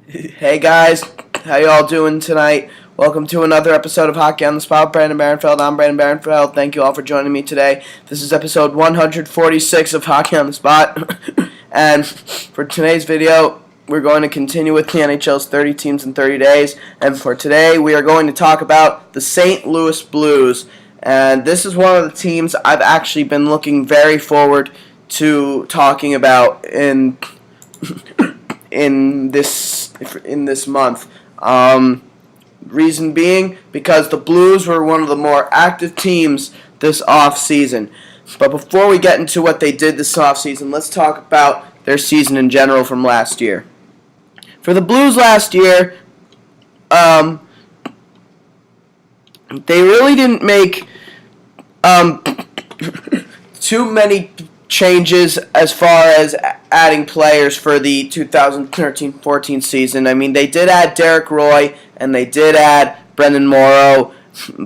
Hey guys, how y'all doing tonight? Welcome to another episode of Hockey on the Spot. Brandon Barenfeld. I'm Brandon Barenfeld. Thank you all for joining me today. This is episode 146 of Hockey on the Spot. And for today's video, we're going to continue with the NHL's 30 teams in 30 days. And for today, we are going to talk about the St. Louis Blues. And this is one of the teams I've actually been looking very forward to talking about in this month. Reason being because the Blues were one of the more active teams this off season. But before we get into what they did this off season, let's talk about their season in general from last year. For the Blues last year, they really didn't make too many changes as far as adding players for the 2013-14 season. I mean, they did add Derek Roy and they did add Brendan Morrow,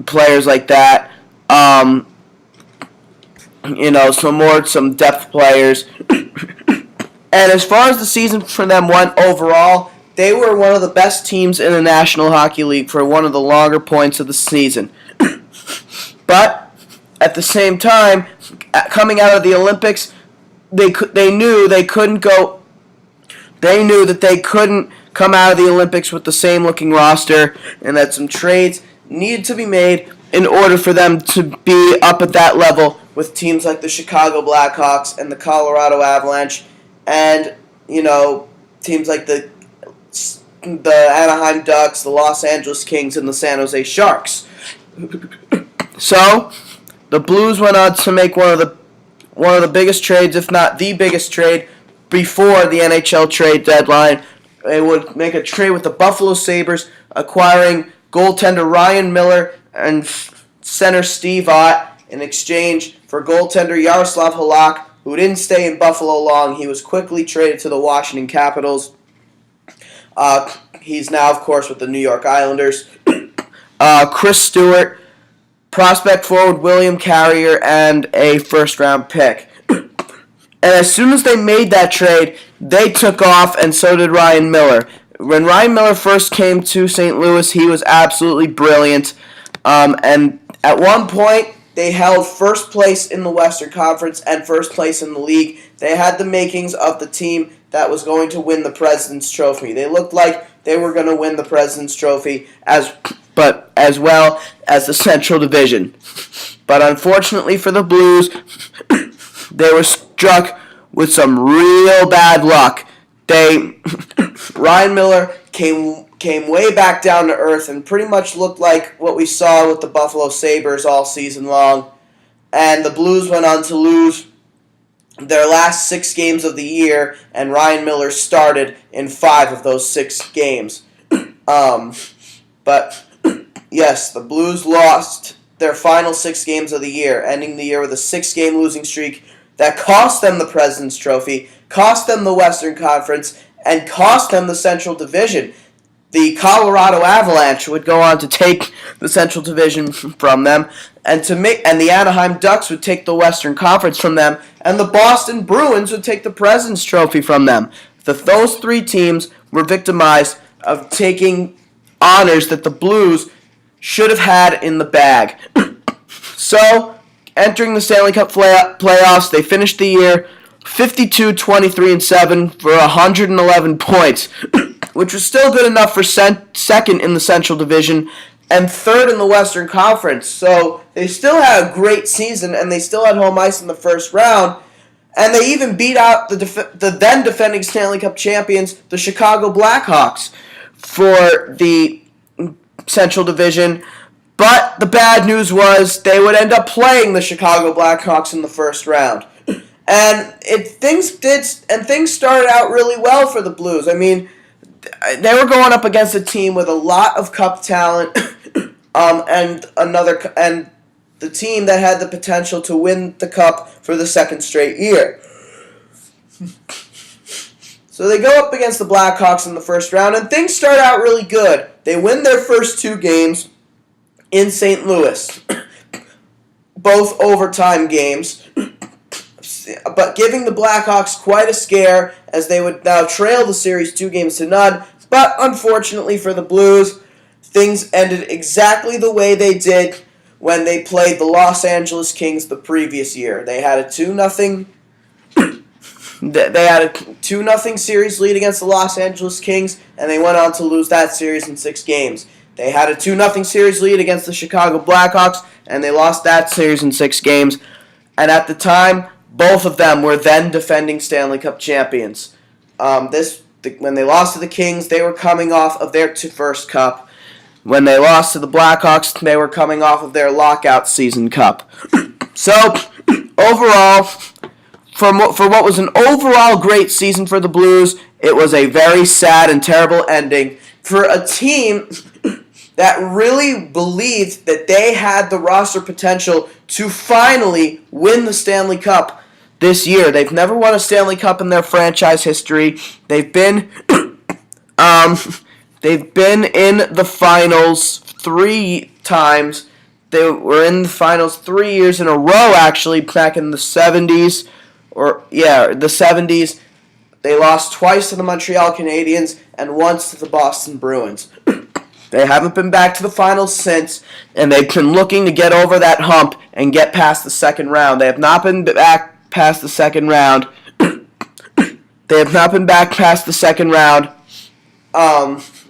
players like that. Some depth players. And as far as the season for them went overall, they were one of the best teams in the National Hockey League for one of the longer points of the season. But at the same time, coming out of the Olympics, they knew they couldn't go. They knew that they couldn't come out of the Olympics with the same looking roster, and that some trades needed to be made in order for them to be up at that level with teams like the Chicago Blackhawks and the Colorado Avalanche, and teams like the Anaheim Ducks, the Los Angeles Kings, and the San Jose Sharks. So the Blues went on to make one of the biggest trades, if not the biggest trade, before the NHL trade deadline. They would make a trade with the Buffalo Sabres, acquiring goaltender Ryan Miller and center Steve Ott in exchange for goaltender Yaroslav Halak, who didn't stay in Buffalo long. He was quickly traded to the Washington Capitals. He's now, of course, with the New York Islanders. Chris Stewart, prospect forward William Carrier, and a first-round pick. And as soon as they made that trade, they took off, and so did Ryan Miller. When Ryan Miller first came to St. Louis, he was absolutely brilliant. And at one point, they held first place in the Western Conference and first place in the league. They had the makings of the team that was going to win the President's Trophy. They looked like they were going to win the President's Trophy as well as the Central Division. But unfortunately for the Blues, they were struck with some real bad luck. Ryan Miller came way back down to earth and pretty much looked like what we saw with the Buffalo Sabres all season long. And the Blues went on to lose their last 6 games of the year, and Ryan Miller started in 5 of those 6 games. But yes, the Blues lost their final 6 games of the year, ending the year with a 6-game losing streak that cost them the President's Trophy, cost them the Western Conference, and cost them the Central Division. The Colorado Avalanche would go on to take the Central Division from them, and the Anaheim Ducks would take the Western Conference from them, and the Boston Bruins would take the President's Trophy from them. Those 3 teams were victimized of taking honors that the Blues should have had in the bag. So, entering the Stanley Cup playoffs, they finished the year 52-23-7 for 111 points, which was still good enough for second in the Central Division and third in the Western Conference. So they still had a great season, and they still had home ice in the first round, and they even beat out the then defending Stanley Cup champions, the Chicago Blackhawks, for the Central Division. But the bad news was they would end up playing the Chicago Blackhawks in the first round. And things started out really well for the Blues. I mean, they were going up against a team with a lot of cup talent, and the team that had the potential to win the cup for the second straight year. So they go up against the Blackhawks in the first round, and things start out really good. They win their first 2 games in St. Louis, both overtime games. but giving the Blackhawks quite a scare as they would now trail the series 2-0. But unfortunately for the Blues, things ended exactly the way they did when they played the Los Angeles Kings the previous year. They had a 2-0 series lead against the Los Angeles Kings, and they went on to lose that series in 6 games. They had a 2-0 series lead against the Chicago Blackhawks, and they lost that series in 6 games. And at the time, both of them were then defending Stanley Cup champions. When they lost to the Kings, they were coming off of their first cup. When they lost to the Blackhawks, they were coming off of their lockout season cup. So, overall, for what was an overall great season for the Blues, it was a very sad and terrible ending for a team that really believed that they had the roster potential to finally win the Stanley Cup this year. They've never won a Stanley Cup in their franchise history. They've been in the finals 3 times. They were in the finals 3 years in a row, actually, back in the 70s. The 70s. They lost twice to the Montreal Canadiens and once to the Boston Bruins. They haven't been back to the finals since, and they've been looking to get over that hump and get past the second round. They have not been back past the second round.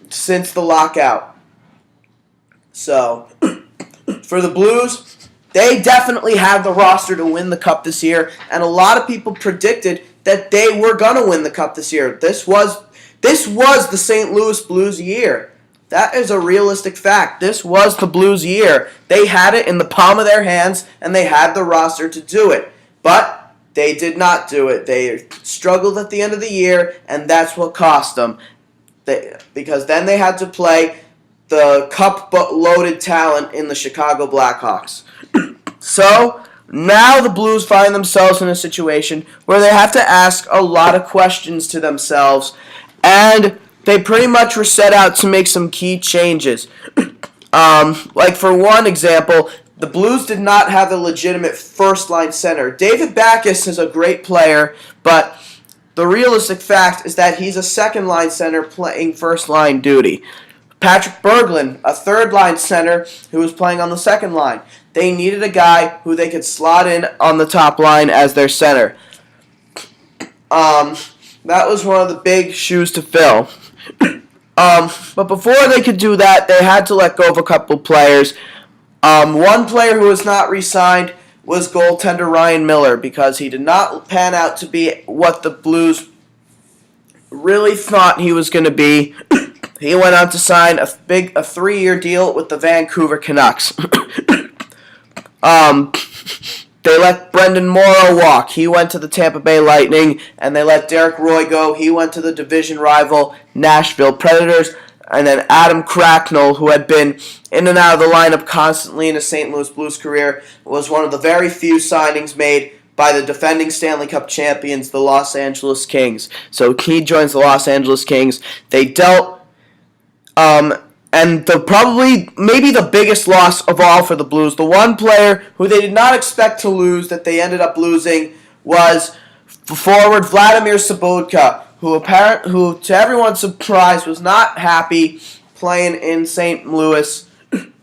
Since the lockout. So, for the Blues, they definitely have the roster to win the Cup this year, and a lot of people predicted that they were going to win the Cup this year. This was the St. Louis Blues year. That is a realistic fact. This was the Blues year. They had it in the palm of their hands, and they had the roster to do it. But they did not do it. They struggled at the end of the year, and that's what cost them. Because then they had to play the cup-loaded talent in the Chicago Blackhawks. So, now the Blues find themselves in a situation where they have to ask a lot of questions to themselves, and they pretty much were set out to make some key changes. Like, for one example, the Blues did not have a legitimate first-line center. David Backes is a great player, but the realistic fact is that he's a second-line center playing first-line duty. Patrick Berglund, a third-line center who was playing on the second line. They needed a guy who they could slot in on the top line as their center. That was one of the big shoes to fill. But before they could do that, they had to let go of a couple players. One player who was not re-signed was goaltender Ryan Miller, because he did not pan out to be what the Blues really thought he was going to be. He went on to sign a 3-year deal with the Vancouver Canucks. They let Brendan Morrow walk. He went to the Tampa Bay Lightning, and they let Derek Roy go. He went to the division rival Nashville Predators. And then Adam Cracknell, who had been in and out of the lineup constantly in his St. Louis Blues career, was one of the very few signings made by the defending Stanley Cup champions, the Los Angeles Kings. So he joins the Los Angeles Kings. They dealt, and maybe the biggest loss of all for the Blues, the one player who they did not expect to lose that they ended up losing, was forward Vladimir Sobotka, who to everyone's surprise was not happy playing in St. Louis.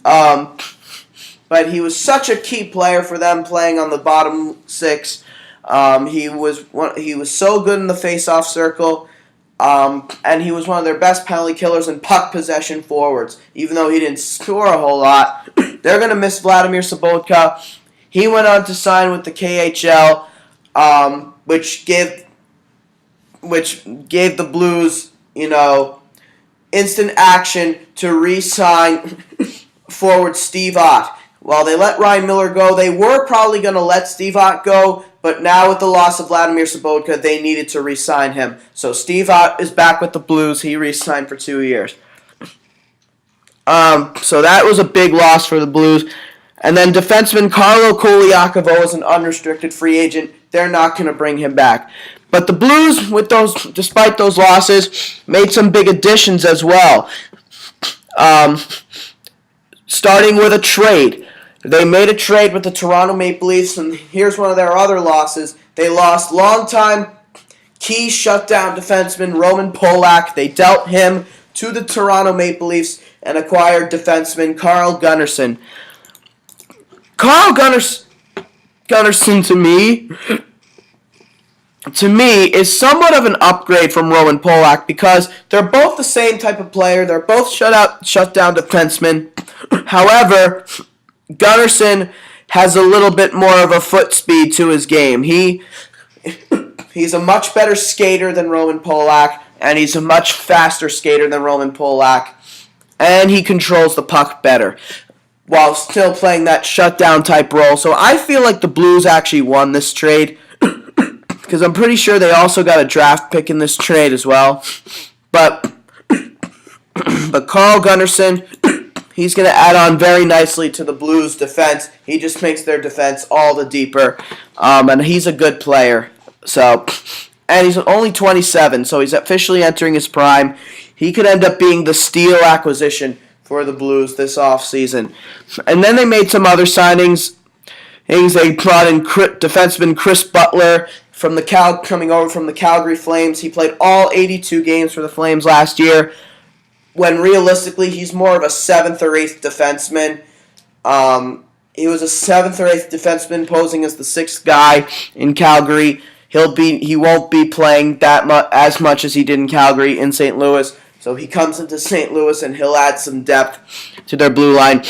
But he was such a key player for them playing on the bottom 6. He was so good in the face-off circle. And he was one of their best penalty killers and puck possession forwards, even though he didn't score a whole lot. They're going to miss Vladimir Sobotka. He went on to sign with the KHL, which gave the Blues, instant action to re-sign forward Steve Ott. While they let Ryan Miller go, they were probably going to let Steve Ott go, but now with the loss of Vladimir Sobotka, they needed to re-sign him. So Steve Ott is back with the Blues. He re-signed for 2 years. So that was a big loss for the Blues. And then defenseman Carlo Koliakovo is an unrestricted free agent. They're not going to bring him back. But the Blues, despite those losses, made some big additions as well. Starting with a trade. They made a trade with the Toronto Maple Leafs, and here's one of their other losses. They lost longtime key shutdown defenseman Roman Polak. They dealt him to the Toronto Maple Leafs and acquired defenseman Carl Gunnarsson. Carl Gunnarsson to me, is somewhat of an upgrade from Roman Polak because they're both the same type of player. They're both shutdown defensemen. However, Gunnarsson has a little bit more of a foot speed to his game. He's a much better skater than Roman Polak, and he's a much faster skater than Roman Polak, and he controls the puck better while still playing that shutdown type role. So I feel like the Blues actually won this trade because I'm pretty sure they also got a draft pick in this trade as well. But Carl Gunnarsson, he's going to add on very nicely to the Blues' defense. He just makes their defense all the deeper, and he's a good player. So, and he's only 27, so he's officially entering his prime. He could end up being the steal acquisition for the Blues this offseason. And then they made some other signings. They brought in defenseman Chris Butler coming over from the Calgary Flames. He played all 82 games for the Flames last year, when realistically he's more of a 7th or 8th defenseman. He was a 7th or 8th defenseman posing as the 6th guy in Calgary. He won't be playing as much as he did in Calgary in St. Louis. So he comes into St. Louis and he'll add some depth to their blue line.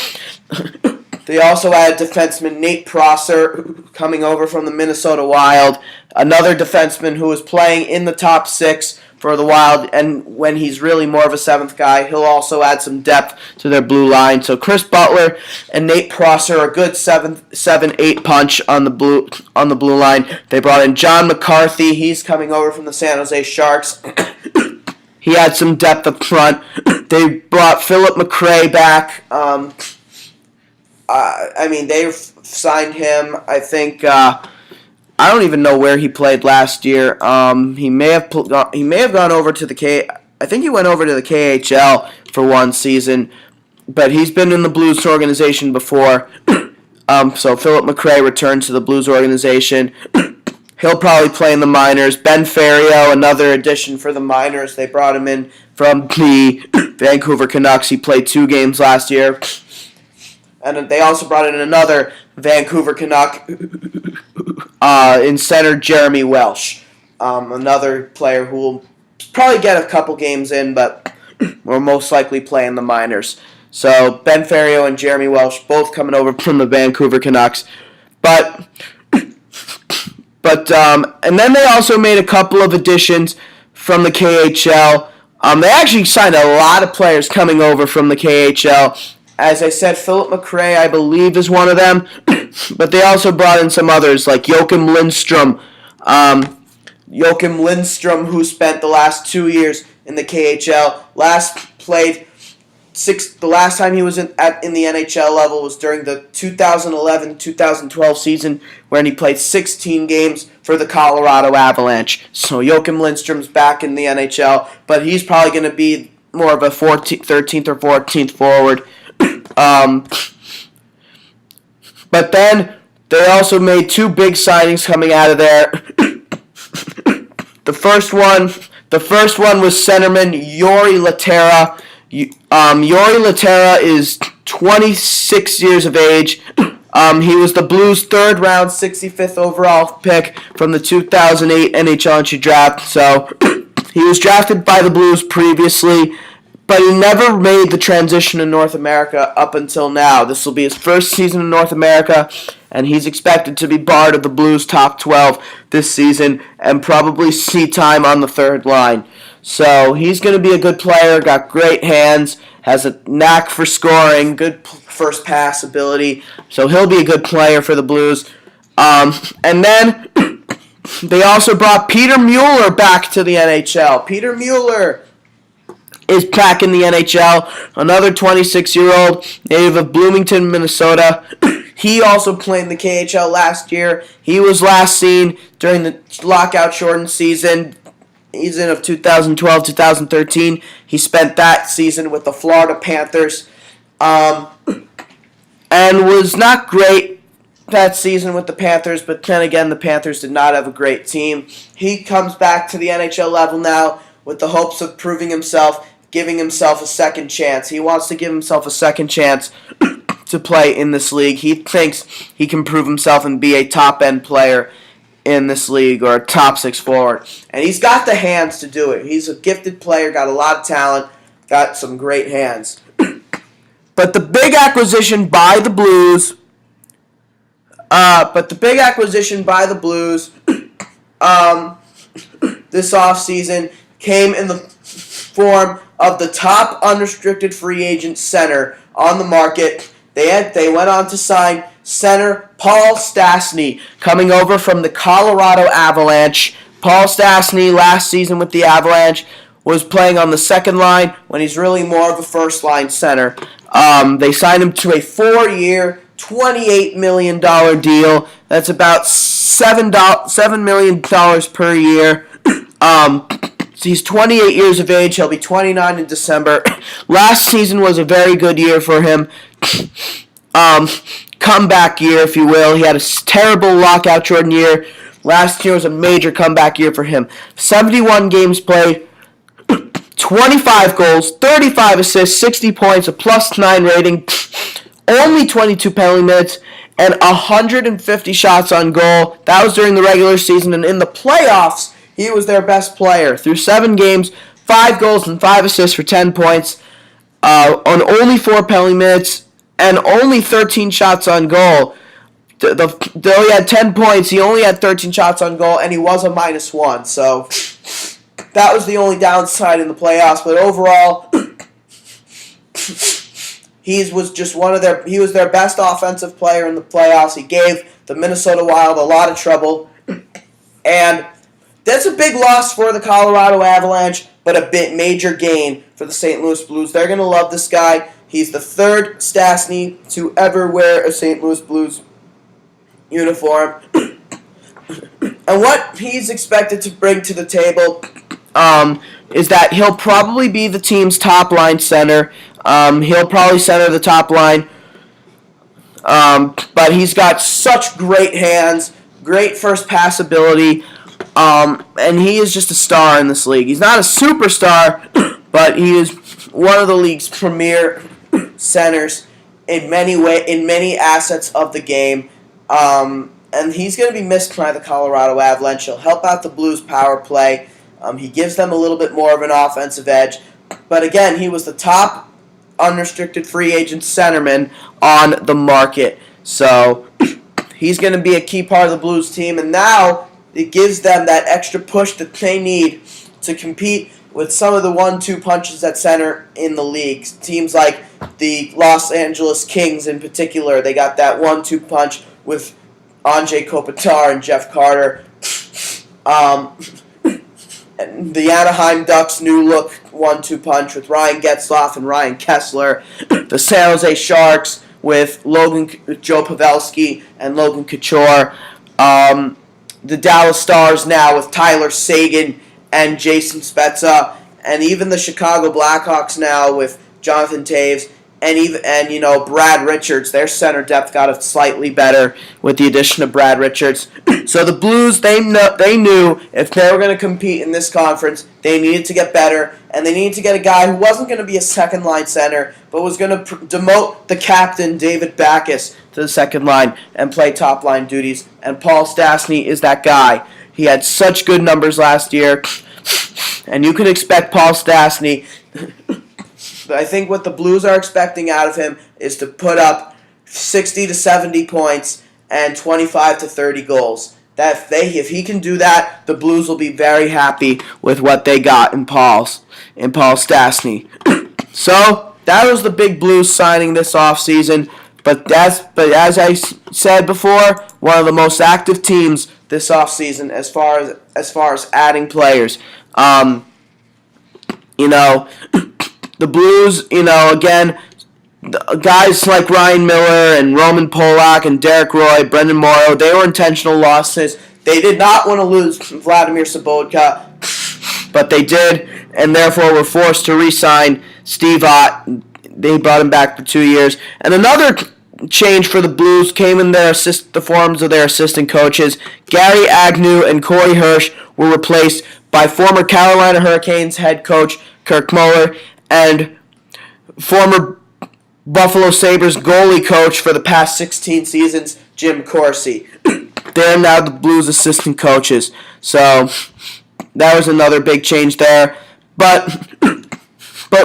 They also added defenseman Nate Prosser coming over from the Minnesota Wild, another defenseman who is playing in the top 6 for the Wild, and when he's really more of a 7th guy, he'll also add some depth to their blue line. So Chris Butler and Nate Prosser are a good 7-8 punch on the blue line. They brought in John McCarthy. He's coming over from the San Jose Sharks. He had some depth up front. They brought Philip McRae back. They've signed him. I think I don't even know where he played last year. He may have gone over to the I think he went over to the KHL for one season, but he's been in the Blues organization before. So Philip McRae returned to the Blues organization. He'll probably play in the minors. Ben Ferrio, another addition for the minors. They brought him in from the Vancouver Canucks. He played 2 games last year. And they also brought in another Vancouver Canuck in center Jeremy Welsh. Another player who will probably get a couple games in, but will most likely play in the minors. So Ben Ferrio and Jeremy Welsh both coming over from the Vancouver Canucks. And then they also made a couple of additions from the KHL. They actually signed a lot of players coming over from the KHL. As I said, Philip McRae, I believe, is one of them. But they also brought in some others, like Joachim Lindstrom. Joachim Lindstrom, who spent the last 2 years in the KHL. The last time he was in the NHL level was during the 2011-2012 season, when he played 16 games for the Colorado Avalanche. So Joachim Lindstrom's back in the NHL, but he's probably going to be more of a 13th or 14th forward. But then they also made 2 big signings coming out of there. The first one was centerman Jori Lehtera. Jori Lehtera is 26 years of age. He was the Blues' 3rd round, 65th overall pick from the 2008 NHL entry draft. So he was drafted by the Blues previously, but he never made the transition to North America up until now. This will be his first season in North America, and he's expected to be part of the Blues' top 12 this season and probably see time on the 3rd line. So he's going to be a good player, got great hands, has a knack for scoring, good first pass ability. So he'll be a good player for the Blues. And then they also brought Peter Mueller back to the NHL. Peter Mueller is back in the NHL, another 26-year-old native of Bloomington, Minnesota. He also played in the KHL last year. He was last seen during the lockout-shortened season of 2012-2013. He spent that season with the Florida Panthers and was not great that season with the Panthers, but then again, the Panthers did not have a great team. He comes back to the NHL level now with the hopes of proving himself giving himself a second chance. He wants to give himself a second chance to play in this league. He thinks he can prove himself and be a top-end player in this league, or a top 6 forward. And he's got the hands to do it. He's a gifted player, got a lot of talent, got some great hands. But the big acquisition by the Blues, this offseason came in the form of the top unrestricted free agent center on the market. They went on to sign center Paul Stastny, coming over from the Colorado Avalanche. Paul Stastny, last season with the Avalanche, was playing on the second line when he's really more of a first-line center. They signed him to a 4-year, $28 million deal. That's about $7 million per year. So he's 28 years of age. He'll be 29 in December. Last season was a very good year for him. Comeback year, if you will. He had a terrible lockout Jordan year. Last year was a major comeback year for him. 71 games played, 25 goals, 35 assists, 60 points, a +9 rating, only 22 penalty minutes, and 150 shots on goal. That was during the regular season, and in the playoffs, he was their best player. Through 7 games, 5 goals and 5 assists for 10 points, on only 4 penalty minutes, and only 13 shots on goal. Though he had 10 points, he only had 13 shots on goal, and he was a -1. So that was the only downside in the playoffs. But overall, he was their best offensive player in the playoffs. He gave the Minnesota Wild a lot of trouble, and that's a big loss for the Colorado Avalanche, but a major gain for the St. Louis Blues. They're going to love this guy. He's the third Stastny to ever wear a St. Louis Blues uniform. And what he's expected to bring to the table is that he'll probably be the team's top-line center. He'll probably center the top line. But he's got such great hands, great first pass ability, and he is just a star in this league. He's not a superstar, but he is one of the league's premier centers in many assets of the game. And he's going to be missed by the Colorado Avalanche. He'll help out the Blues power play. He gives them a little bit more of an offensive edge. But again, he was the top unrestricted free agent centerman on the market. So he's going to be a key part of the Blues team. And now it gives them that extra push that they need to compete with some of the 1-2 punches at center in the league. Teams like the Los Angeles Kings in particular, they got that 1-2 punch with Anze Kopitar and Jeff Carter. And the Anaheim Ducks' new look 1-2 punch with Ryan Getzlaf and Ryan Kessler. The San Jose Sharks with Joe Pavelski and Logan Couture. The Dallas Stars now with Tyler Seguin and Jason Spezza, and even the Chicago Blackhawks now with Jonathan Toews and Brad Richards. Their center depth got slightly better with the addition of Brad Richards. So the Blues, they knew if they were going to compete in this conference, they needed to get better, and they needed to get a guy who wasn't going to be a second-line center, but was going to demote the captain, David Backes, to the second line and play top-line duties, and Paul Stastny is that guy. He had such good numbers last year, and you can expect Paul Stastny. But I think what the Blues are expecting out of him is to put up 60 to 70 points and 25 to 30 goals. If he can do that, the Blues will be very happy with what they got in Paul Stastny. So that was the big Blues signing this offseason. But as I said before, one of the most active teams this offseason as far as adding players. The Blues, again, guys like Ryan Miller and Roman Polak and Derek Roy, Brendan Morrow, they were intentional losses. They did not want to lose Vladimir Sobotka, but they did, and therefore were forced to re-sign Steve Ott. They brought him back for 2 years. And another change for the Blues came in the forms of their assistant coaches. Gary Agnew and Corey Hirsch were replaced by former Carolina Hurricanes head coach Kirk Muller and former Buffalo Sabres goalie coach for the past 16 seasons, Jim Corsi. They're now the Blues assistant coaches. So that was another big change there. But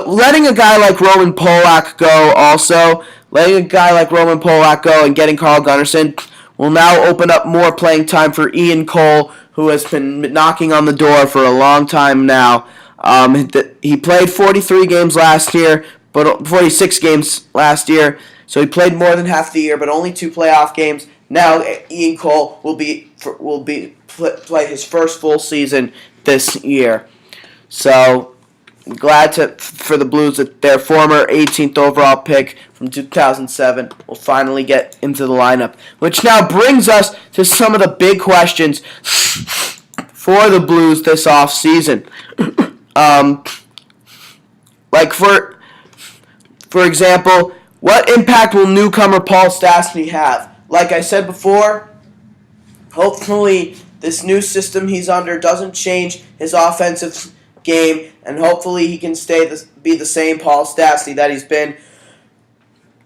letting a guy like Roman Polak go also, letting a guy like Roman Polak go and getting Carl Gunnarsson will now open up more playing time for Ian Cole, who has been knocking on the door for a long time now. He played 43 games last year, but 46 games last year, so he played more than half the year, but only 2 playoff games. Now Ian Cole will play his first full season this year. So glad for the Blues that their former 18th overall pick from 2007 will finally get into the lineup. Which now brings us to some of the big questions for the Blues this offseason. Like for example, what impact will newcomer Paul Stastny have? Like I said before, hopefully this new system he's under doesn't change his offensive game, and hopefully he can be the same Paul Stastny that he's been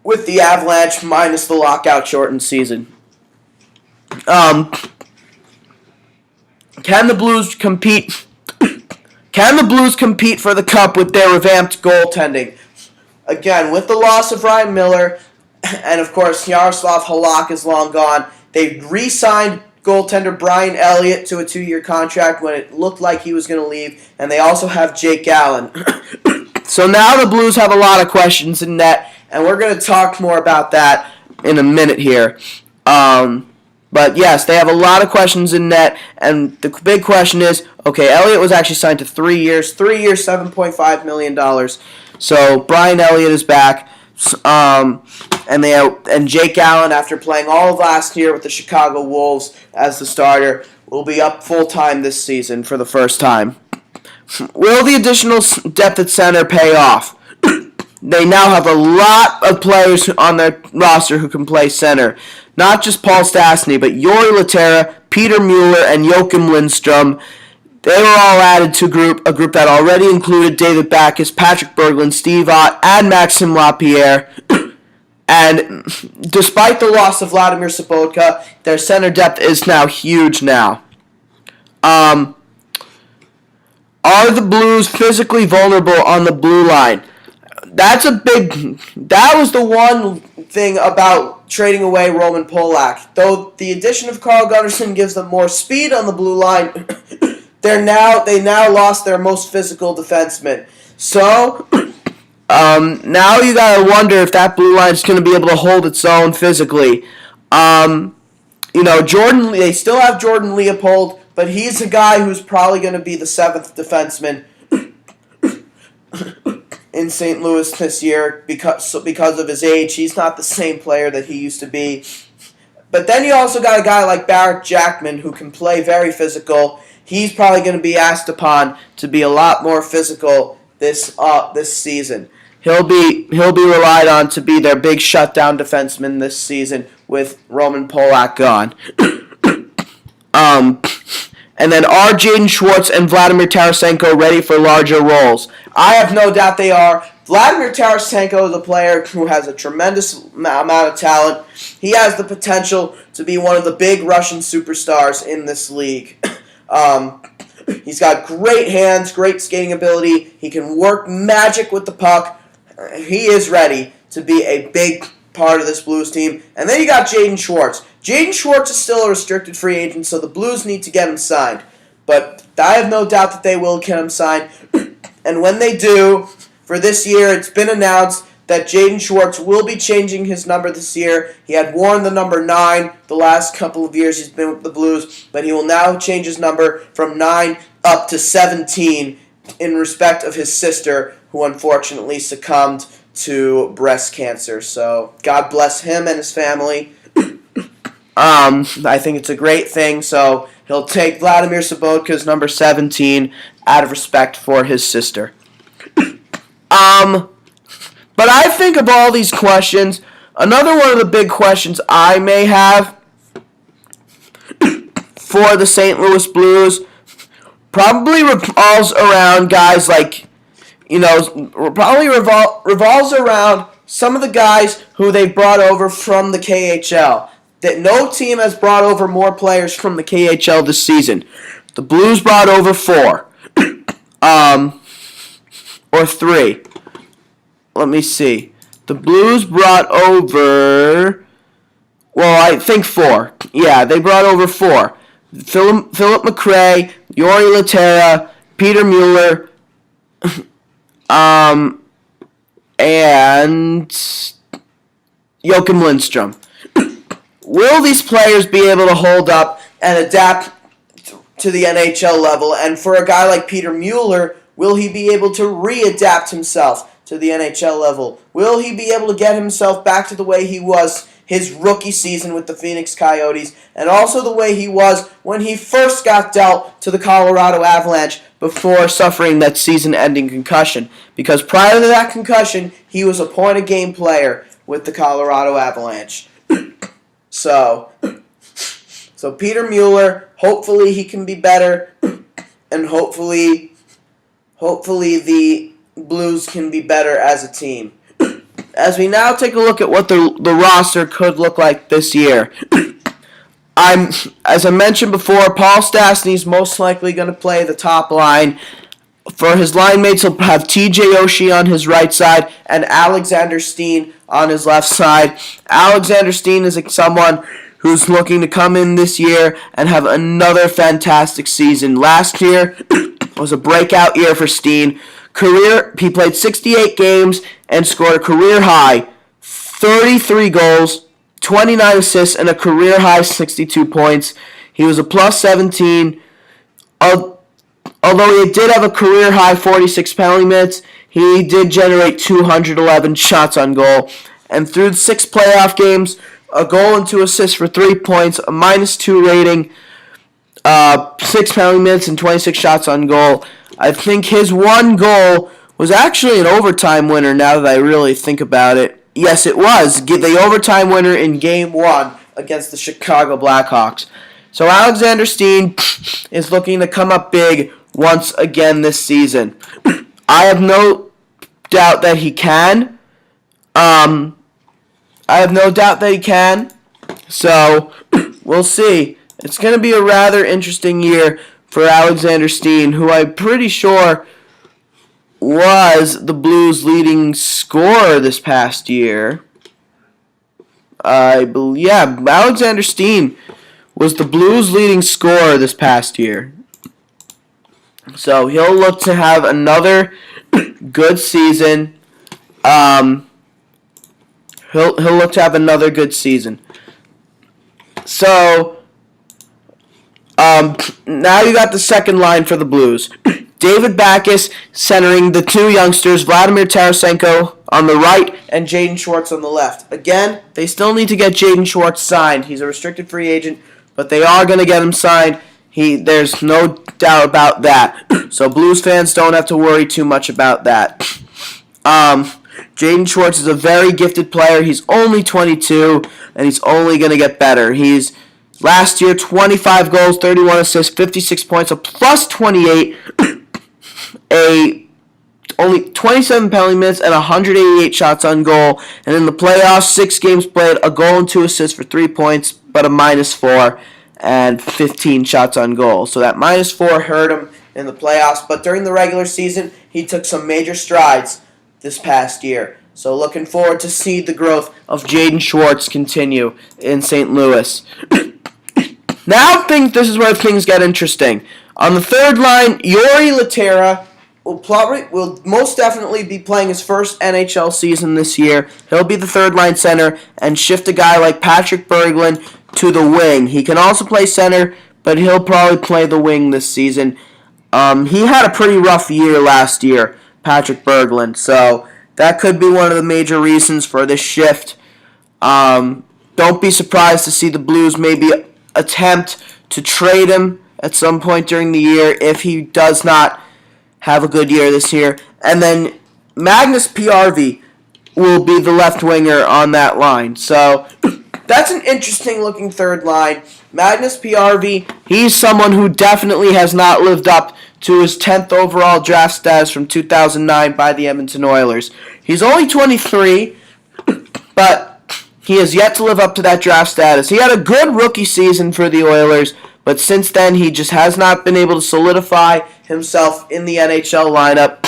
with the Avalanche minus the lockout shortened season. Can the Blues compete? Can the Blues compete for the Cup with their revamped goaltending? Again, with the loss of Ryan Miller, and of course Yaroslav Halak is long gone, they re-signed goaltender Brian Elliott to a 2-year contract when it looked like he was going to leave, and they also have Jake Allen. So now the Blues have a lot of questions in net, and we're going to talk more about that in a minute here. But yes, they have a lot of questions in net, and the big question is, okay, Elliott was actually signed to 3 years, $7.5 million. So Brian Elliott is back, and Jake Allen, after playing all of last year with the Chicago Wolves as the starter, will be up full-time this season for the first time. Will the additional depth at center pay off? They now have a lot of players on their roster who can play center. Not just Paul Stastny, but Jori Lehtera, Peter Mueller, and Joachim Lindstrom. They were all added to a group that already included David Backes, Patrick Berglund, Steve Ott, and Maxime Lapierre. And despite the loss of Vladimir Sobotka, their center depth is now huge now. Are the Blues physically vulnerable on the blue line? That was the one thing about trading away Roman Polak. Though the addition of Carl Gunnarsson gives them more speed on the blue line, they now lost their most physical defenseman. So now you gotta wonder if that blue line is going to be able to hold its own physically. They still have Jordan Leopold, but he's a guy who's probably going to be the 7th defenseman in St. Louis this year because of his age. He's not the same player that he used to be. But then you also got a guy like Barrett Jackman who can play very physical. He's probably going to be asked upon to be a lot more physical this season. He'll be relied on to be their big shutdown defenseman this season with Roman Polak gone. And then are Jaden Schwartz and Vladimir Tarasenko ready for larger roles? I have no doubt they are. Vladimir Tarasenko is a player who has a tremendous amount of talent. He has the potential to be one of the big Russian superstars in this league. He's got great hands, great skating ability. He can work magic with the puck. He is ready to be a big part of this Blues team. And then you got Jaden Schwartz. Jaden Schwartz is still a restricted free agent, so the Blues need to get him signed. But I have no doubt that they will get him signed. And when they do, for this year, it's been announced that Jaden Schwartz will be changing his number this year. He had worn the number 9 the last couple of years he's been with the Blues, but he will now change his number from 9 up to 17 in respect of his sister, who unfortunately succumbed to breast cancer. So God bless him and his family. I think it's a great thing, so he'll take Vladimir Sobotka's number 17 out of respect for his sister. But I think of all these questions, another one of the big questions I may have for the St. Louis Blues probably revolves around guys like probably revolves around some of the guys who they brought over from the KHL. That no team has brought over more players from the KHL this season. The Blues brought over 4. Or 3. Let me see. The Blues brought over, I think 4. Yeah, they brought over 4. Philip McRae, Jori Lehtera, Peter Mueller, and Joachim Lindstrom. Will these players be able to hold up and adapt to the NHL level? And for a guy like Peter Mueller, will he be able to readapt himself to the NHL level? Will he be able to get himself back to the way he was his rookie season with the Phoenix Coyotes, and also the way he was when he first got dealt to the Colorado Avalanche before suffering that season-ending concussion? Because prior to that concussion, he was a point-a-game player with the Colorado Avalanche. So Peter Mueller, hopefully he can be better, and hopefully the Blues can be better as a team. As we now take a look at what the roster could look like this year, as I mentioned before, Paul Stastny's most likely going to play the top line. For his line mates, he'll have TJ Oshie on his right side and Alexander Steen on his left side. Alexander Steen is someone who's looking to come in this year and have another fantastic season. Last year was a breakout year for Steen. He played 68 games and scored a career high 33 goals, 29 assists, and a career high 62 points. He was a plus 17. Although he did have a career high 46 penalty minutes, he did generate 211 shots on goal. And through the 6 playoff games, a goal and 2 assists for 3 points, a -2 rating, 6 penalty minutes, and 26 shots on goal. I think his one goal was actually an overtime winner now that I really think about it. Yes, it was. The overtime winner in Game 1 against the Chicago Blackhawks. So Alexander Steen is looking to come up big once again this season. I have no doubt that he can. So we'll see. It's going to be a rather interesting year for Alexander Steen, who I'm pretty sure was the Blues' leading scorer this past year. Alexander Steen was the Blues' leading scorer this past year. So he'll look to have another good season. He'll look to have another good season. So now you got the second line for the Blues. David Backes centering the 2 youngsters, Vladimir Tarasenko on the right and Jaden Schwartz on the left. Again, they still need to get Jaden Schwartz signed. He's a restricted free agent, but they are going to get him signed. There's no doubt about that. So Blues fans don't have to worry too much about that. Jaden Schwartz is a very gifted player. He's only 22, and he's only going to get better. He's last year 25 goals, 31 assists, 56 points, a plus 28, only 27 penalty minutes, and 188 shots on goal. And in the playoffs, 6 games played, a goal and 2 assists for 3 points, but a -4 and 15 shots on goal. So that -4 hurt him in the playoffs, but during the regular season, he took some major strides this past year. So looking forward to see the growth of Jaden Schwartz continue in St. Louis. Now I think this is where things get interesting. On the third line, Jori Lehtera will most definitely be playing his first NHL season this year. He'll be the third line center and shift a guy like Patrick Berglund to the wing. He can also play center, but he'll probably play the wing this season. He had a pretty rough year last year, Patrick Berglund, so that could be one of the major reasons for this shift. Don't be surprised to see the Blues maybe attempt to trade him at some point during the year if he does not have a good year this year. And then Magnus P.R.V. will be the left winger on that line. So that's an interesting looking third line. Magnus P.R.V., he's someone who definitely has not lived up to his 10th overall draft status from 2009 by the Edmonton Oilers. He's only 23, but he has yet to live up to that draft status. He had a good rookie season for the Oilers, but since then he just has not been able to solidify himself in the NHL lineup.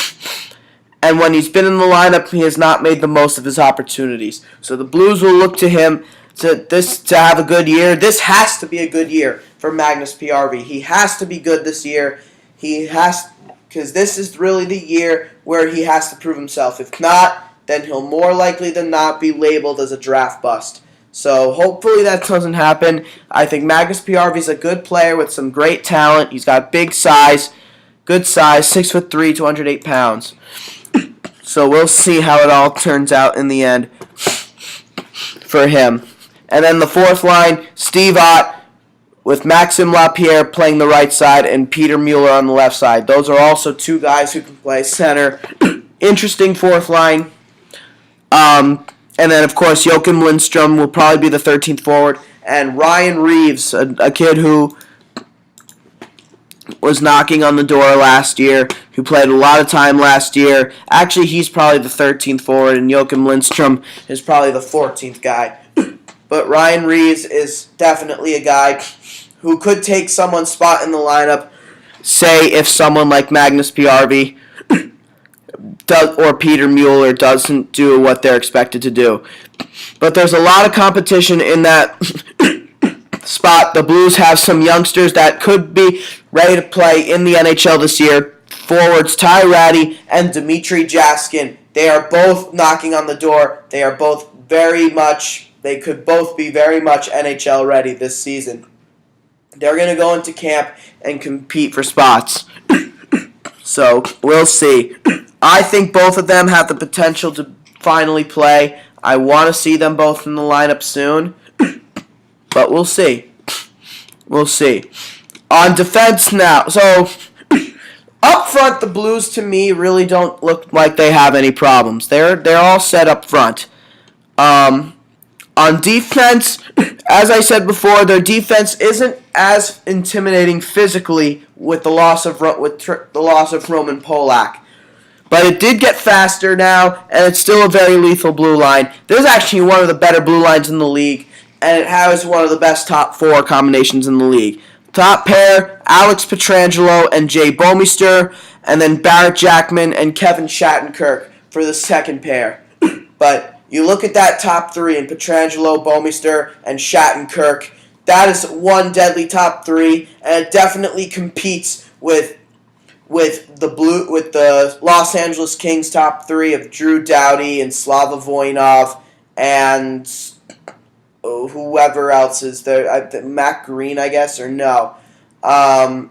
And when he's been in the lineup, he has not made the most of his opportunities. So the Blues will look to him to have a good year. This has to be a good year for Magnus PRV. He has to be good this year. Because this is really the year where he has to prove himself. If not, then he'll more likely than not be labeled as a draft bust. So hopefully that doesn't happen. I think Magnus PRV is a good player with some great talent. He's got big size, good size, 6'3", 208 pounds. So we'll see how it all turns out in the end for him. And then the fourth line, Steve Ott with Maxime Lapierre playing the right side and Peter Mueller on the left side. Those are also two guys who can play center. Interesting fourth line. And then, of course, Joachim Lindstrom will probably be the 13th forward. And Ryan Reeves, a kid who was knocking on the door last year, who played a lot of time last year. Actually, he's probably the 13th forward, and Joachim Lindstrom is probably the 14th guy. But Ryan Reeves is definitely a guy who could take someone's spot in the lineup, say if someone like Magnus PRV or Peter Mueller doesn't do what they're expected to do. But there's a lot of competition in that spot. The Blues have some youngsters that could be ready to play in the NHL this year. Forwards Ty Rattie and Dmitry Jaskin. They are both knocking on the door. They could both be very much NHL ready this season. They're going to go into camp and compete for spots. So, we'll see. I think both of them have the potential to finally play. I want to see them both in the lineup soon. But we'll see. We'll see. On defense now. So, up front, the Blues, to me, really don't look like they have any problems. They're all set up front. On defense, as I said before, their defense isn't as intimidating physically with the loss of Roman Polak. But it did get faster now, and it's still a very lethal blue line. This is actually one of the better blue lines in the league, and it has one of the best top four combinations in the league. Top pair, Alex Pietrangelo and Jay Bouwmeester, and then Barrett Jackman and Kevin Shattenkirk for the second pair. But you look at that top three in Pietrangelo, Bouwmeester, and Shattenkirk. That is one deadly top three, and it definitely competes with the Los Angeles Kings top three of Drew Doughty and Slava Voinov and whoever else is there. Matt Green, I guess, or no, or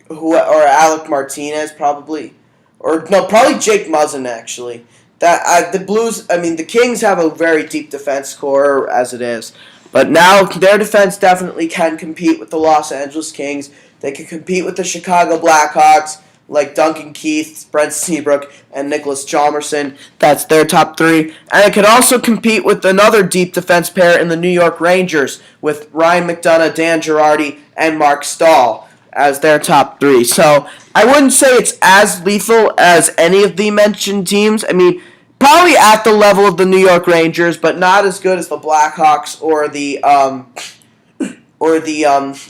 Alec Martinez probably, or no, probably Jake Muzzin actually. The Kings have a very deep defense core as it is. But now their defense definitely can compete with the Los Angeles Kings. They can compete with the Chicago Blackhawks, like Duncan Keith, Brent Seabrook, and Nicholas Chalmerson. That's their top three. And it could also compete with another deep defense pair in the New York Rangers, with Ryan McDonough, Dan Girardi, and Mark Stahl as their top three. So I wouldn't say it's as lethal as any of the mentioned teams. I mean, probably at the level of the New York Rangers, but not as good as the Blackhawks or the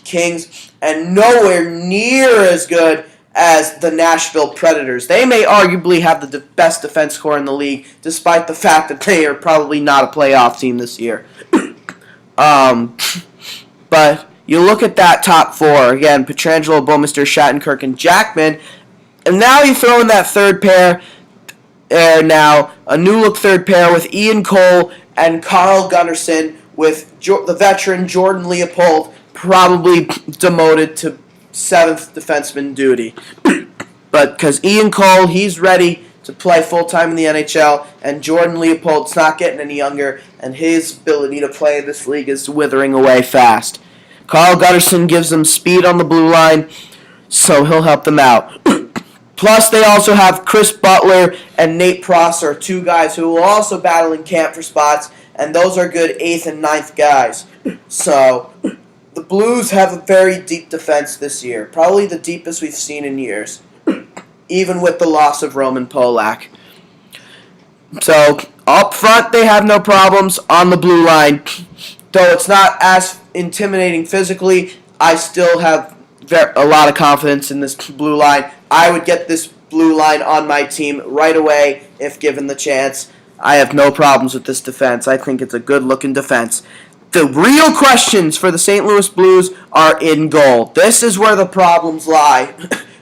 Kings, and nowhere near as good as the Nashville Predators. They may arguably have the best defense core in the league, despite the fact that they are probably not a playoff team this year. But you look at that top four, again, Pietrangelo, Bouwmeester, Shattenkirk, and Jackman, and now you throw in that third pair, now a new-look third pair with Ian Cole and Carl Gunnarsson, with the veteran Jordan Leopold probably demoted to 7th defenseman duty. But because Ian Cole, he's ready to play full-time in the NHL, and Jordan Leopold's not getting any younger, and his ability to play in this league is withering away fast. Carl Gunnarsson gives them speed on the blue line, so he'll help them out. Plus, they also have Chris Butler and Nate Prosser, two guys who will also battle in camp for spots, and those are good 8th and 9th guys. So, The Blues have a very deep defense this year, probably the deepest we've seen in years, even with the loss of Roman Polak. So, up front, they have no problems. On the blue line, though it's not as intimidating physically, I still have a lot of confidence in this blue line. I would get this blue line on my team right away if given the chance. I have no problems with this defense. I think it's a good-looking defense. The real questions for the St. Louis Blues are in goal. This is where the problems lie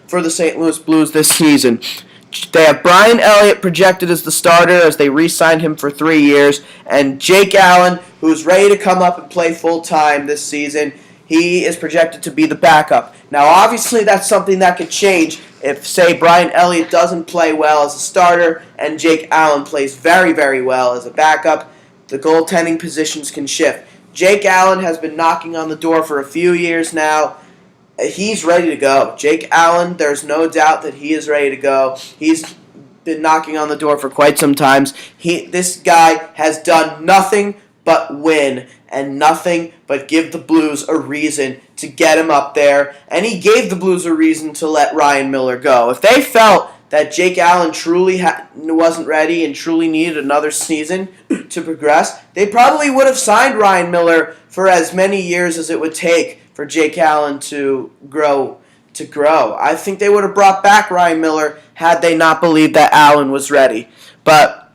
for the St. Louis Blues this season. They have Brian Elliott projected as the starter as they re-signed him for 3 years, and Jake Allen, who's ready to come up and play full-time this season. He is projected to be the backup. Now, obviously, that's something that could change if, say, Brian Elliott doesn't play well as a starter and Jake Allen plays very, very well as a backup. The goaltending positions can shift. Jake Allen has been knocking on the door for a few years now. He's ready to go. Jake Allen, there's no doubt that he is ready to go. He's been knocking on the door for quite some time. This guy has done nothing but win and nothing but give the Blues a reason to get him up there. And he gave the Blues a reason to let Ryan Miller go. If they felt that Jake Allen truly wasn't ready and truly needed another season to progress, they probably would have signed Ryan Miller for as many years as it would take for Jake Allen to grow. I think they would have brought back Ryan Miller had they not believed that Allen was ready. But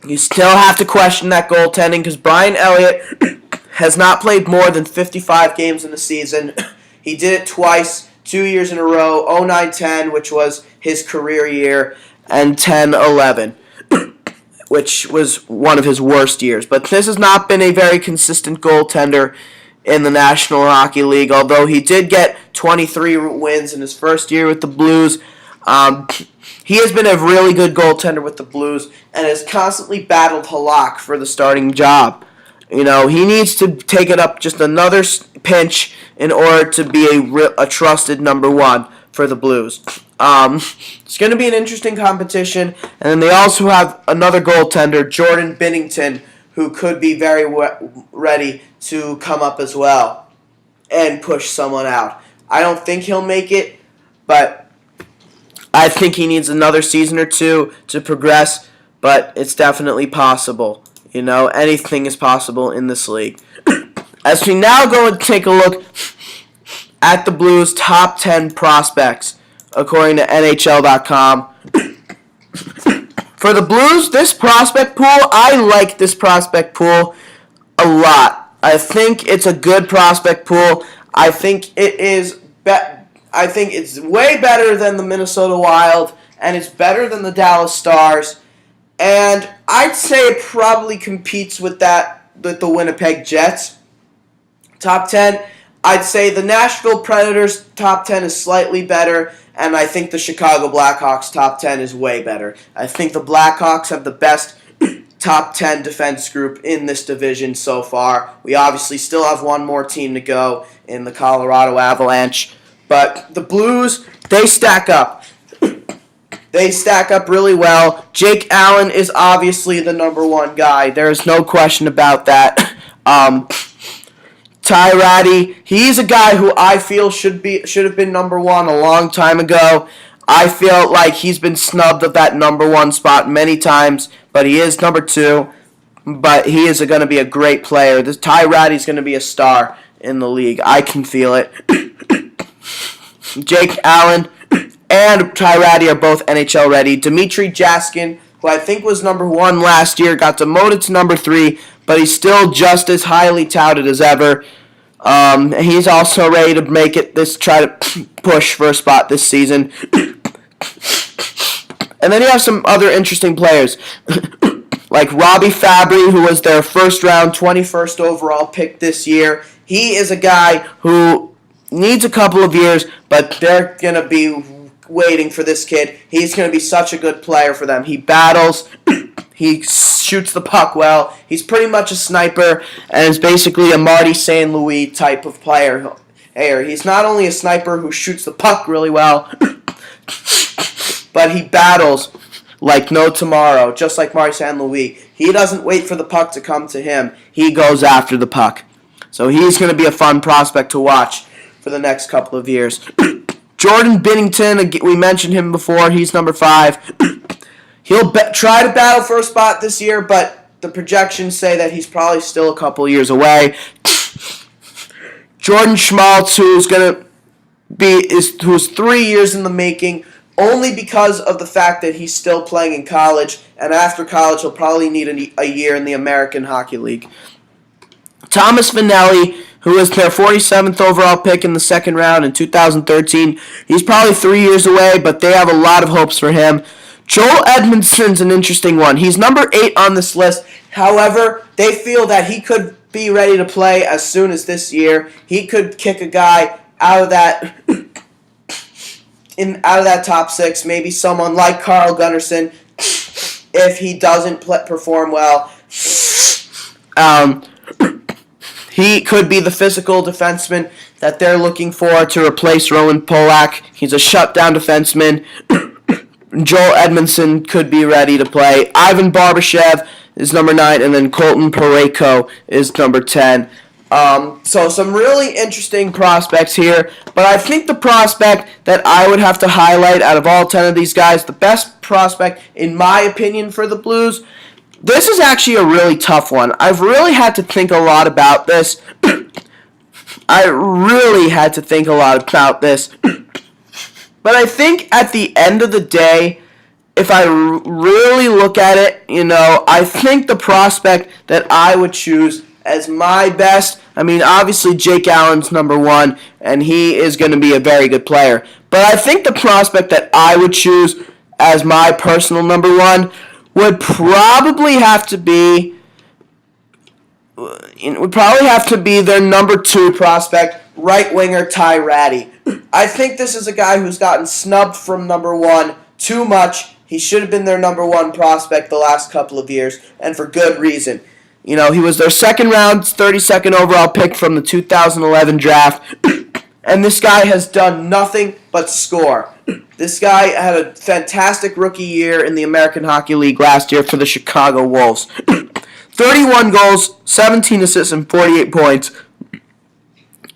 you still have to question that goaltending because Brian Elliott has not played more than 55 games in the season. He did it twice, 2 years in a row, 09-10, which was his career year, and 10-11, which was one of his worst years. But this has not been a very consistent goaltender in the National Hockey League, although he did get 23 wins in his first year with the Blues. He has been a really good goaltender with the Blues and has constantly battled Halak for the starting job. You know, he needs to take it up just another pinch in order to be a trusted number one for the Blues. It's going to be an interesting competition. And then they also have another goaltender, Jordan Binnington, who could be very ready to come up as well and push someone out. I don't think he'll make it, but I think he needs another season or two to progress, but it's definitely possible. You know, anything is possible in this league. As we now go and take a look at the Blues' top 10 prospects, according to NHL.com. For the Blues, this prospect pool, I like this prospect pool a lot. I think it's a good prospect pool. I think it is. I think it's way better than the Minnesota Wild, and it's better than the Dallas Stars. And I'd say it probably competes with the Winnipeg Jets. Top 10, I'd say the Nashville Predators top 10 is slightly better, and I think the Chicago Blackhawks top 10 is way better. I think the Blackhawks have the best top 10 defense group in this division so far. We obviously still have one more team to go in the Colorado Avalanche. But the Blues, they stack up. They stack up really well. Jake Allen is obviously the number one guy. There's no question about that. Ty Rattie, he's a guy who I feel should have been number one a long time ago. I feel like he's been snubbed of that number one spot many times, but he is number two. But he is going to be a great player. This Ty Rattie's going to be a star in the league. I can feel it. Jake Allen and Ty Rattie are both NHL ready. Dmitry Jaskin, who I think was number one last year, got demoted to number 3, but he's still just as highly touted as ever. He's also ready to make it try to push for a spot this season. And then you have some other interesting players, like Robbie Fabry, who was their first-round 21st overall pick this year. He is a guy who needs a couple of years, but they're going to be waiting for this kid. He's going to be such a good player for them. He battles. He shoots the puck well. He's pretty much a sniper and is basically a Marty St. Louis type of player. He's not only a sniper who shoots the puck really well, but he battles like no tomorrow, just like Marty St. Louis. He doesn't wait for the puck to come to him. He goes after the puck. So he's going to be a fun prospect to watch for the next couple of years. Jordan Binnington, we mentioned him before. He's number 5. He'll try to battle for a spot this year, but the projections say that he's probably still a couple years away. Jordan Schmaltz, who's 3 years in the making, only because of the fact that he's still playing in college, and after college he'll probably need a year in the American Hockey League. Thomas Vanelli, who was their 47th overall pick in the second round in 2013, he's probably 3 years away, but they have a lot of hopes for him. Joel Edmondson's an interesting one. He's number 8 on this list. However, they feel that he could be ready to play as soon as this year. He could kick a guy out of that top 6, maybe someone like Carl Gunnarsson, if he doesn't perform well. He could be the physical defenseman that they're looking for to replace Roman Polak. He's a shutdown defenseman. Joel Edmondson could be ready to play. Ivan Barbashev is number 9, and then Colton Parayko is number 10. So some really interesting prospects here, but I think the prospect that I would have to highlight out of all 10 of these guys, the best prospect, in my opinion, for the Blues, this is actually a really tough one. I've really had to think a lot about this. But I think at the end of the day, if I really look at it, I think the prospect that I would choose as my best, obviously Jake Allen's number 1, and he is going to be a very good player. But I think the prospect that I would choose as my personal number 1 would probably have to be their number 2 prospect, right winger Ty Rattie. I think this is a guy who's gotten snubbed from number 1 too much. He should have been their number 1 prospect the last couple of years, and for good reason. He was their second round, 32nd overall pick from the 2011 draft, and this guy has done nothing but score. This guy had a fantastic rookie year in the American Hockey League last year for the Chicago Wolves. 31 goals, 17 assists, and 48 points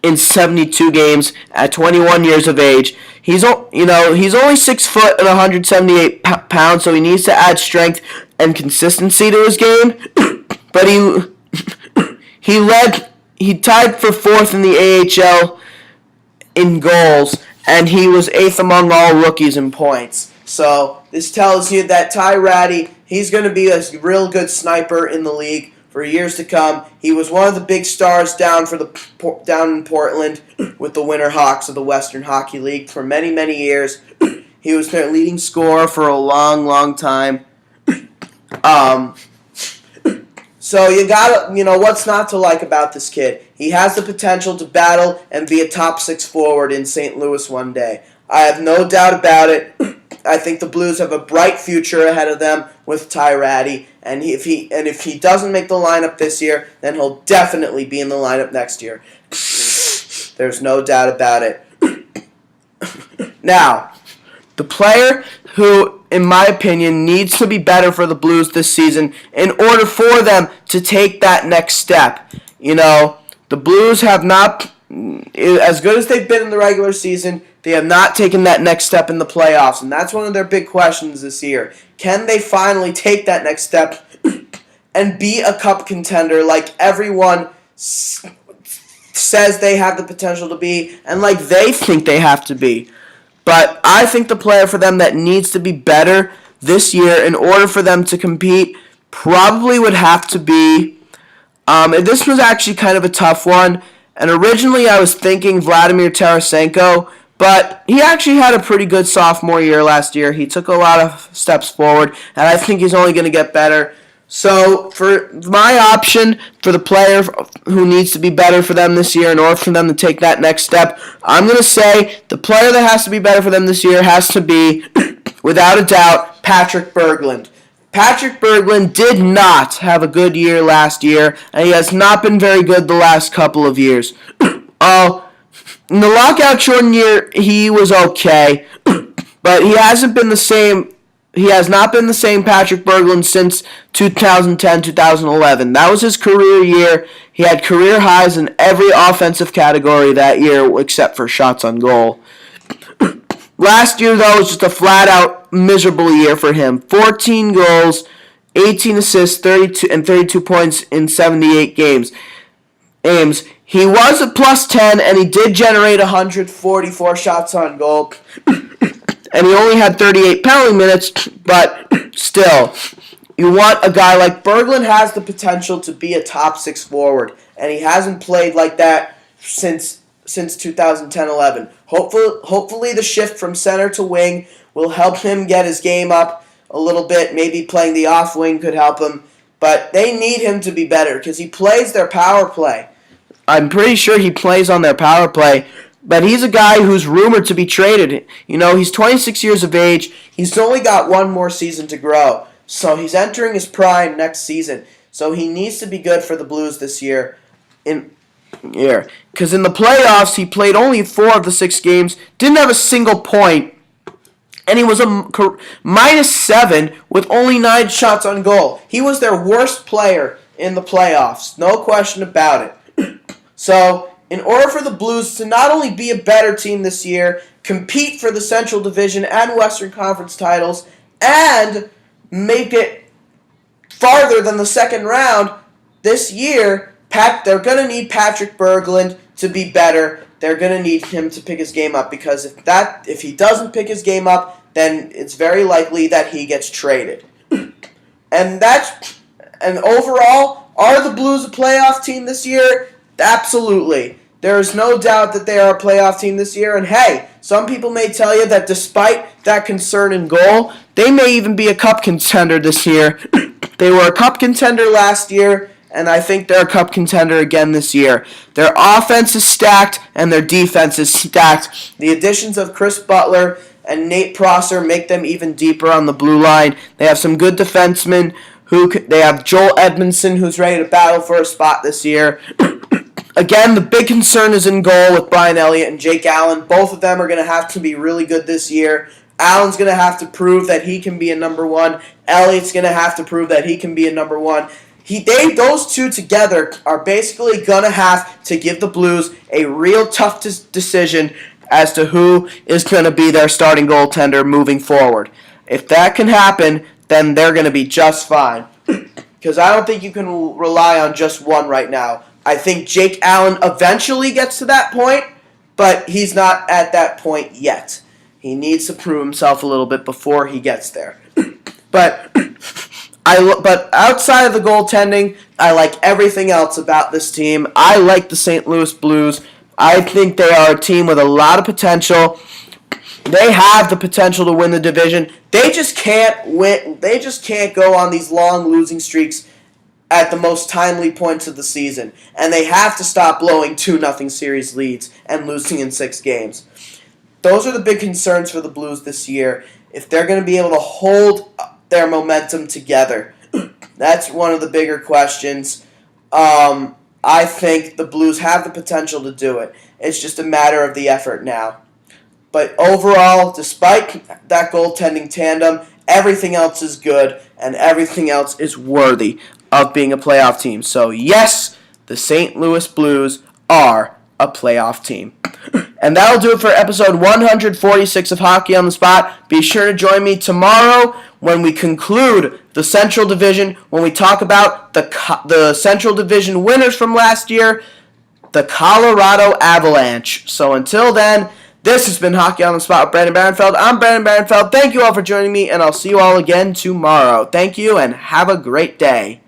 in 72 games at 21 years of age. He's only 6 foot and 178 pounds, so he needs to add strength and consistency to his game. But he tied for 4th in the AHL in goals, and he was 8th among all rookies in points. So this tells you that Ty Rattie, he's going to be a real good sniper in the league for years to come. He was one of the big stars down in Portland with the Winterhawks of the Western Hockey League for many, many years. He was their leading scorer for a long, long time. So you gotta, what's not to like about this kid? He has the potential to battle and be a top 6 forward in St. Louis one day. I have no doubt about it. I think the Blues have a bright future ahead of them with Ty Rattie, and if he doesn't make the lineup this year, then he'll definitely be in the lineup next year. There's no doubt about it. Now, the player who, in my opinion, needs to be better for the Blues this season in order for them to take that next step. The Blues have not, as good as they've been in the regular season, they have not taken that next step in the playoffs, and that's one of their big questions this year. Can they finally take that next step and be a cup contender like everyone says they have the potential to be, and like they think they have to be? But I think the player for them that needs to be better this year in order for them to compete probably would have to be, and this was actually kind of a tough one, and originally I was thinking Vladimir Tarasenko, but he actually had a pretty good sophomore year last year. He took a lot of steps forward, and I think he's only going to get better. So for my option for the player who needs to be better for them this year in order for them to take that next step, I'm going to say the player that has to be better for them this year has to be, without a doubt, Patrick Berglund. Patrick Berglund did not have a good year last year, and he has not been very good the last couple of years. In the lockout shortened year, he was okay, but he hasn't been the same. he has not been the same Patrick Berglund since 2010-2011. That was his career year. He had career highs in every offensive category that year except for shots on goal. Last year, though, was just a flat-out miserable year for him. 14 goals, 18 assists, 32 points in 78 games. He was a plus 10, and he did generate 144 shots on goal. And he only had 38 penalty minutes, but still, you want a guy like Berglund has the potential to be a top 6 forward, and he hasn't played like that since 2010-11. Hopefully the shift from center to wing will help him get his game up a little bit. Maybe playing the off wing could help him, but they need him to be better because he plays their power play. I'm pretty sure he plays on their power play, but he's a guy who's rumored to be traded. You know, he's 26 years of age. He's only got one more season to grow, so he's entering his prime next season. So he needs to be good for the Blues this year. Because in the playoffs, he played only 4 of the 6 games, didn't have a single point, and he was a -7 with only 9 shots on goal. He was their worst player in the playoffs, no question about it. So, in order for the Blues to not only be a better team this year, compete for the Central Division and Western Conference titles, and make it farther than the second round this year, they're going to need Patrick Berglund to be better. They're going to need him to pick his game up, because if he doesn't pick his game up, then it's very likely that he gets traded. And overall, are the Blues a playoff team this year? Absolutely. There is no doubt that they are a playoff team this year. And hey, some people may tell you that despite that concern in goal, they may even be a cup contender this year. They were a cup contender last year, and I think they're a cup contender again this year. Their offense is stacked, and their defense is stacked. The additions of Chris Butler and Nate Prosser make them even deeper on the blue line. They have some good defensemen. They have Joel Edmondson, who's ready to battle for a spot this year. Again, the big concern is in goal with Brian Elliott and Jake Allen. Both of them are going to have to be really good this year. Allen's going to have to prove that he can be a number 1. Elliott's going to have to prove that he can be a number 1. Those two together are basically going to have to give the Blues a real tough decision as to who is going to be their starting goaltender moving forward. If that can happen, then they're going to be just fine. Because I don't think you can rely on just one right now. I think Jake Allen eventually gets to that point, but he's not at that point yet. He needs to prove himself a little bit before he gets there. But outside of the goaltending, I like everything else about this team. I like the St. Louis Blues. I think they are a team with a lot of potential. They have the potential to win the division. They just can't win. They just can't go on these long losing streaks at the most timely points of the season. And they have to stop blowing 2-0 series leads and losing in 6 games. Those are the big concerns for the Blues this year. If they're going to be able to hold their momentum together, that's one of the bigger questions. I think the Blues have the potential to do it. It's just a matter of the effort now. But overall, despite that goaltending tandem, everything else is good, and everything else is worthy of being a playoff team. So yes, the St. Louis Blues are a playoff team. And that'll do it for episode 146 of Hockey on the Spot. Be sure to join me tomorrow when we conclude the Central Division, when we talk about the Central Division winners from last year, the Colorado Avalanche. So until then, this has been Hockey on the Spot with Brandon Barenfeld. I'm Brandon Barenfeld. Thank you all for joining me, and I'll see you all again tomorrow. Thank you, and have a great day.